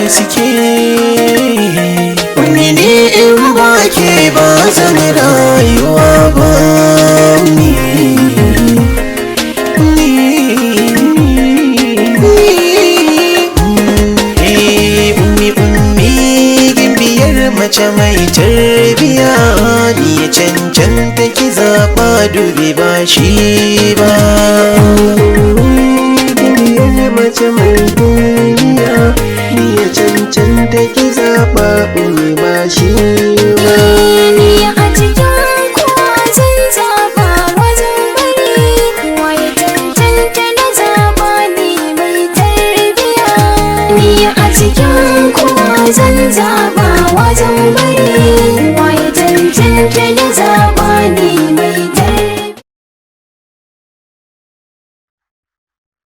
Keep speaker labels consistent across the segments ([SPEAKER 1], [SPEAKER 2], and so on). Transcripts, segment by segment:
[SPEAKER 1] suke ni in ba ke ba zan rayuwa ba mace mai tarbiya ni ya cancanta ki zaɓa dubi ba shi ba mace mai tarbiya ni ya cancanta ki zaɓa dubi ba shi ba ni a cikin kowa zan zaɓa wajen bari kowa ya cancanta na zaɓa ni mai tarbiya ni a cikin kowa zan zaɓa wajen bari waye cancanta da zaɓa ne mai tarbiya.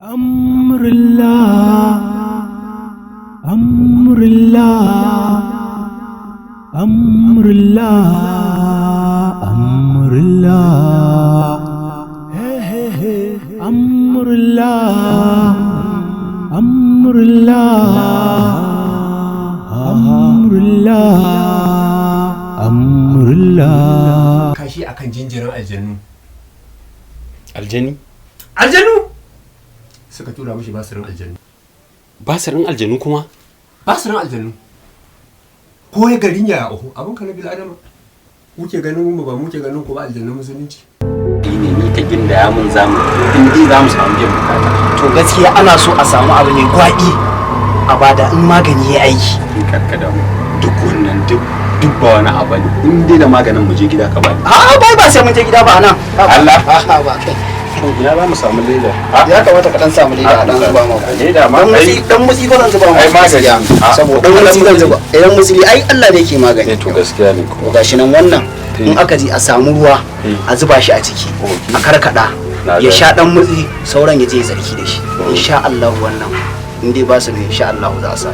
[SPEAKER 2] Amrullah, Amrullah, Amrullah, Amrullah, Amrullah, Amrullah. Amrullah.
[SPEAKER 3] Kashi akan jinjirin aljanu.
[SPEAKER 4] Aljani?
[SPEAKER 3] Aljanu! Suka tura mishi basirin aljanu.
[SPEAKER 4] Basirin aljanu kuma?
[SPEAKER 3] Basirin aljanu. Ko ya garin ya oho abin ka na bil adama. Muke ganin mu ba muke ganin ku ba aljanun musulunci.
[SPEAKER 4] Ne ni ta ginda ya mun zamu in dai zamu samu jin bukata.
[SPEAKER 5] To gaskiya ana so a samu abu mai gwaɗi a bada in magani ya aiki.
[SPEAKER 4] In karkada mu duk wannan duk ba wani abu ne in dai da maganin mu je gida ka bani.
[SPEAKER 5] Ba sai mun je gida ba nan.
[SPEAKER 4] Allah
[SPEAKER 5] ba kai.
[SPEAKER 4] Ina za mu samu leda.
[SPEAKER 5] Ya kamata ka dan samu leda a dan zuba ma.
[SPEAKER 4] Leda ma kai
[SPEAKER 5] dan musi ko zan zuba ma.
[SPEAKER 4] Ai magani.
[SPEAKER 5] Saboda dan musi zan zuba. Idan musi ai Allah ne yake magani.
[SPEAKER 4] To gaskiya ne ko.
[SPEAKER 5] Gashi nan wannan in aka ji a samu ruwa a zuba shi a ciki a karkada ya sha dan musi sauran ya je ya zarki da shi. Insha Allah wannan in dai ba su ne insha Allah za a sa.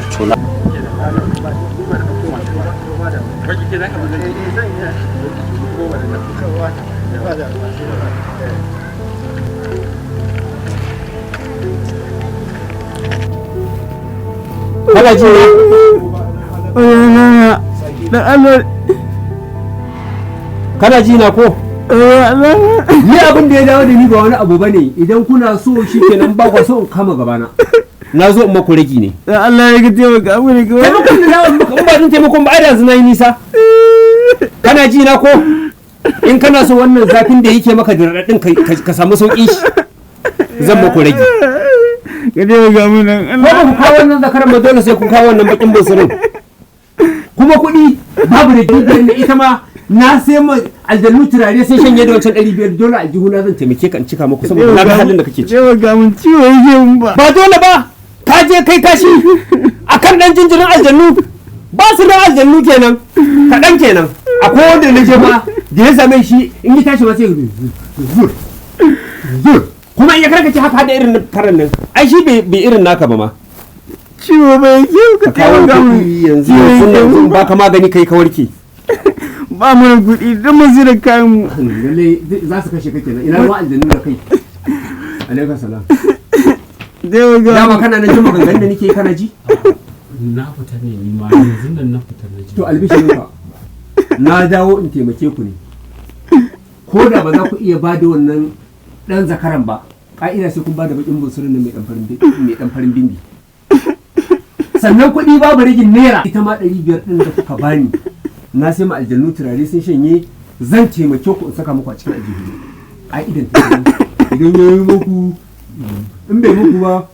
[SPEAKER 2] Kana ji na Allah kana ji na ko ni abin da ya dawo da ni ba wani abu bane idan kuna so shikenan ba ku so in kama gabana na zo in maku ragi ne Allah ya ga taimaka mu ne ko taimakon da in ba din taimakon ba ai da zina yi nisa kana ji na ko in kana so wannan zafin da yake maka da radadin ka samu sauki shi zan maku ragi ka dai ga mu nan Allah ba ku kawo wannan zakaran ba dole sai ku kawo wannan bakin busurin kuma kuɗi babu da dukiyar ne ita ma na sai ma aljannu turare sai shanye da wancan 500 dole a jihuna zan taimake ka in cika muku saboda na ga halin da kake ci ga mun ciwo yake mun ba dole ba ka je kai kashi akan dan jinjirin aljannu ba su da aljannu kenan kaɗan kenan akwai wanda na je ba da ya same shi in yi tashi ma sai zur kuma in ya karkace haka da irin karan nan ai shi bai irin naka ba ma ciwo bai yau ka kawo gami yanzu ba ka magani kai ka warke ba mu da kuɗi don mu zira kayan mu lalle za su kashe kake nan ina ma aljannu da kai alaikum salam dama kana nan jin maganganun da nake kana ji
[SPEAKER 6] na fita ne ni ma yanzu nan na fita na ji
[SPEAKER 2] to albishirin ka na dawo in taimake ku ne ko da ba za ku iya ba da wannan dan zakaran ba ka'ida sai kun ba da bakin bunsurin nan mai dan farin bindi sannan kuɗi babu rigin naira ita ma 500 ɗin da kuka bani na sai ma aljannu turare sun shanye zan taimake ku in saka muku a cikin aljihu ka'idan ta idan ya yi muku in bai muku ba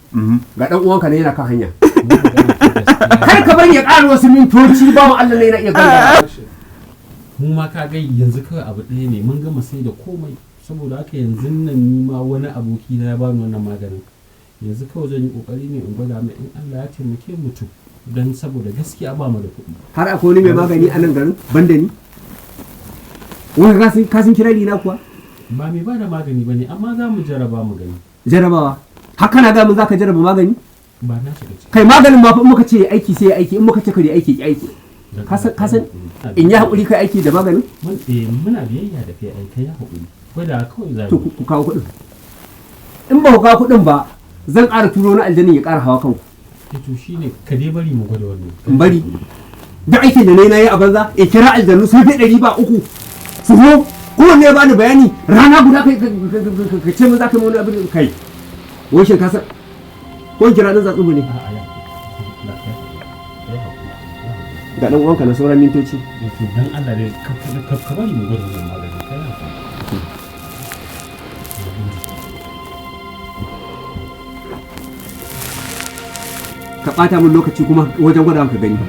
[SPEAKER 2] ga dan uwanka ne yana kan hanya kar ka bari ya ƙara wasu mintoci ba mu Allah ne yana iya ganga
[SPEAKER 6] mu ma ka ga yanzu kawai abu ɗaya ne mun gama sai da komai saboda haka yanzu nan ni ma wani aboki na ya bani wannan maganin yanzu kawai zan yi kokari ne in gwada mai in Allah ya taimake mutum don saboda gaskiya ba mu da kuɗi
[SPEAKER 2] har akwai wani mai magani a nan garin banda ni wani kasin kirari na kuwa
[SPEAKER 6] ba mai ba da magani ba ne amma za mu jaraba mu gani
[SPEAKER 2] jarabawa haka na ga mun zaka jaraba magani
[SPEAKER 6] ba na shiga ciki
[SPEAKER 2] kai maganin ma fa in muka ce aiki sai ya aiki in muka ce ka aiki ki aiki kasan in ya haƙuri kai aiki da maganin
[SPEAKER 6] muna biyayya da kai aiki ya haƙuri gwada kawai za
[SPEAKER 2] to ku kawo kuɗin in ba ku kawo kuɗin ba zan ƙara turo na aljanin ya ƙara hawa kanku
[SPEAKER 6] to shine ka dai bari mu gwada wannan
[SPEAKER 2] in bari da aikin da na yi a banza in kira aljannu sun fi 300 su zo kowanne ba ni bayani rana guda ka ce min za ka yi wani abin kai wai shin ka san ko in kira ɗan zatsubu ne ga ɗan uwanka na sauran mintoci
[SPEAKER 6] dan Allah dai ka bari mu gwada wannan magani kai
[SPEAKER 2] ka ɓata min lokaci kuma wajen gwada ka gani ba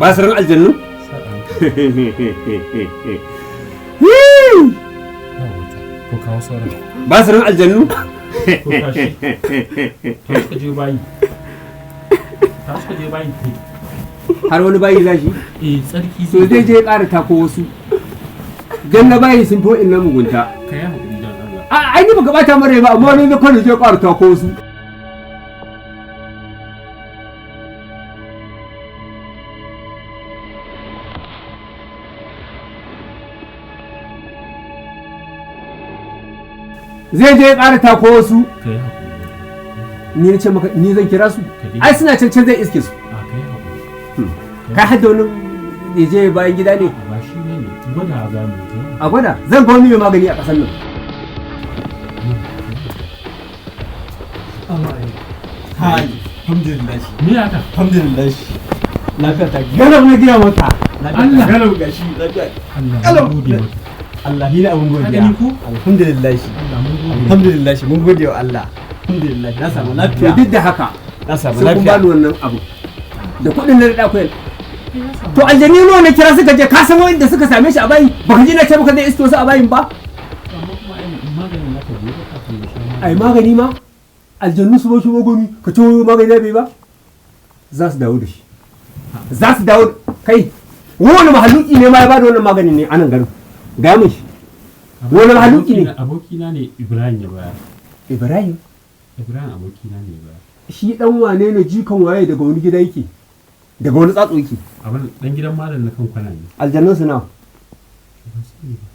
[SPEAKER 2] basirin aljannu basirin aljannu har wani bayi za shi
[SPEAKER 6] tsarki
[SPEAKER 2] so zai je ƙara tako wasu don na bayi sun fi wa'in na mugunta
[SPEAKER 6] ka yi haƙuri don Allah
[SPEAKER 2] ai ni baka bata mara ba amma wani na kwanu je ƙara tako wasu zai je ƙara tako wasu
[SPEAKER 6] ka yi haƙuri
[SPEAKER 2] ni na ce maka ni zan kira su ai suna can zai iske su
[SPEAKER 6] ka yi haƙuri
[SPEAKER 2] ka hadda wani ya je bayan gida ne
[SPEAKER 6] ba shi ne gwada za mu
[SPEAKER 2] a gwada zan ga wani mai magani a ƙasar nan
[SPEAKER 7] Hai, alhamdulillah.
[SPEAKER 6] me haka
[SPEAKER 7] Alhamdulillah. Lafiya ta
[SPEAKER 2] galau na gina maka
[SPEAKER 6] Allah.
[SPEAKER 7] galau gashi lafiya.
[SPEAKER 6] Allah
[SPEAKER 7] Kalau.
[SPEAKER 6] mun gode maka
[SPEAKER 7] Allah ni ne abun
[SPEAKER 6] Ka
[SPEAKER 7] godiya.
[SPEAKER 6] gani ko?
[SPEAKER 7] Alhamdulillah.
[SPEAKER 6] Allah mun gode
[SPEAKER 7] Alhamdulillah mun gode wa Allah. Alhamdulillah na samu
[SPEAKER 2] to
[SPEAKER 7] lafiya.
[SPEAKER 2] duk da haka
[SPEAKER 7] Na samu
[SPEAKER 2] sai kun
[SPEAKER 7] lafiya.
[SPEAKER 2] bani wannan abu da kuɗin na da koyar to aljani nawa na kira suka je ka san wanda suka same shi a bayi baka ji na ce maka zai isto su a bayin ba
[SPEAKER 6] amma kuma ai maganin naka bai ba kafin ya sha
[SPEAKER 2] ai magani ma aljannu su ba shi magani ka ce magani na bai ba za su dawo da shi za su dawo kai wani mahaluki ne ma ya bada wannan magani ne a nan garin ga mun shi wani mahaluki ne
[SPEAKER 6] abokina ne Ibrahim ya bayar
[SPEAKER 2] Ibrahim
[SPEAKER 6] abokina ne ya bayar
[SPEAKER 2] shi dan wane ne jikan waye daga wani gida yake daga wani tsatso yake
[SPEAKER 6] abin dan gidan malam na kan kwana ne
[SPEAKER 2] aljannun su nawa
[SPEAKER 6] ban sani ba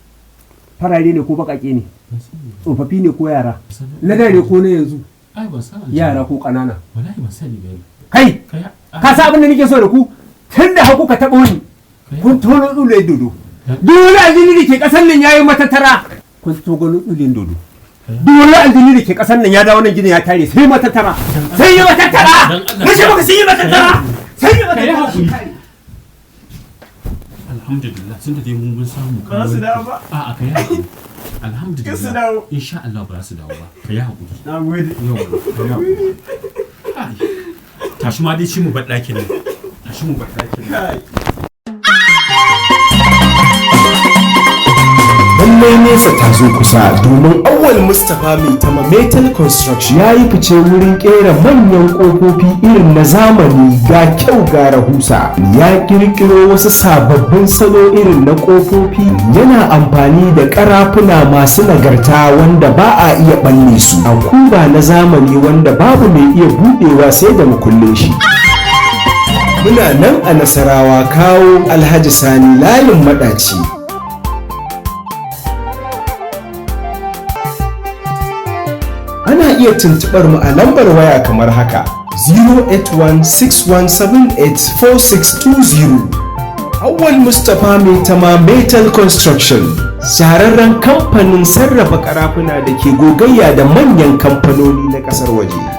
[SPEAKER 2] farare ne ko bakake ne
[SPEAKER 6] ban sani ba
[SPEAKER 2] tsofaffi ne ko yara
[SPEAKER 6] ban sani ba.
[SPEAKER 2] na da ne ko na yanzu
[SPEAKER 6] ai ban san
[SPEAKER 2] yara ko ƙanana
[SPEAKER 6] wallahi ban sani ba
[SPEAKER 2] kai
[SPEAKER 6] kai
[SPEAKER 2] ka sa abin da nake so da ku tun da haku ka taɓo ni kun tono tsule dodo duk wani aljini da ke ƙasar nan ya yi matattara kun tono tsulen dodo duk wani aljini da ke ƙasar nan ya dawo nan gidan ya tare sai matattara sai yi matattara na ce maka sai yi matattara sai yi
[SPEAKER 6] kai hakuri
[SPEAKER 2] matattara
[SPEAKER 6] alhamdulillah sun da dai mun samu
[SPEAKER 7] Ba su dawo ba.
[SPEAKER 6] a'a kai hakuri
[SPEAKER 7] Ka su
[SPEAKER 6] alhamdulillah
[SPEAKER 7] dawo.
[SPEAKER 6] insha Allah ba su dawo ba kai hakuri
[SPEAKER 7] Na gode.
[SPEAKER 6] yau kai hakuri Ai, tashi ma dai ci mu bar ɗakin nan tashi mu bar ɗakin nan
[SPEAKER 7] Kai.
[SPEAKER 8] lallai nesa ta zo kusa domin awwal mustapha mai tama metal construction ya yi fice wurin kera manyan kofofi irin na zamani ga kyau ga rahusa ya kirkiro wasu sababbin salo irin na kofofi yana amfani da karafuna masu nagarta wanda ba a iya balle su a kuba na zamani wanda babu mai iya budewa sai da mukullin shi muna nan a nasarawa kawo alhaji sani layin madaci ana iya tuntuɓar mu a lambar waya kamar haka 08161784620 Awwal Mustapha mai tama Metal Construction shahararren kamfanin sarrafa karafuna da ke gogayya da manyan kamfanoni na ƙasar waje.